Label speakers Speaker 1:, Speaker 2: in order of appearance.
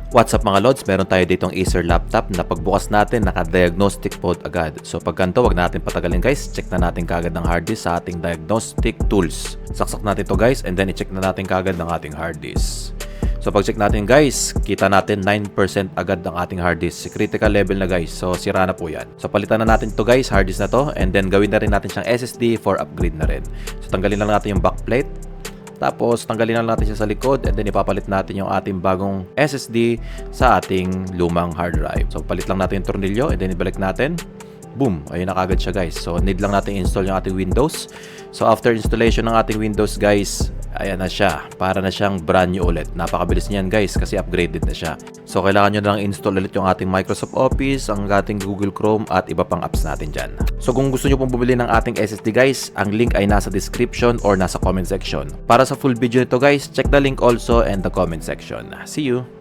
Speaker 1: What's up mga Lods? Meron tayo ditong Acer laptop na pagbukas natin naka-diagnostic mode agad. So pagkanto, wag natin patagalin guys. Check na natin kagad ng hard disk sa ating diagnostic tools. Saksak natin to guys and then i-check na natin kagad ng ating hard disk. So pag check natin guys, kita natin 9% agad ng ating hard disk. Critical level na guys. So sira na po yan. So palitan na natin to guys, hard disk na to. And then gawin na rin natin siyang SSD for upgrade na rin. So tanggalin lang natin yung backplate. Tapos, tanggalin na natin siya sa likod and then ipapalit natin yung ating bagong SSD sa ating lumang hard drive. So, palit lang natin yung tornilyo and then ibalik natin. Boom! Ayun na kagad siya guys. So, need lang natin install yung ating Windows. So, after installation ng ating Windows guys, ayan na siya. Para na siyang brand new ulit. Napakabilis niyan guys kasi upgraded na siya. So, kailangan nyo na lang install ulit yung ating Microsoft Office, ang ating Google Chrome at iba pang apps natin dyan. So, kung gusto nyo pong bumili ng ating SSD guys, ang link ay nasa description or nasa comment section. Para sa full video nito guys, check the link also and the comment section. See you!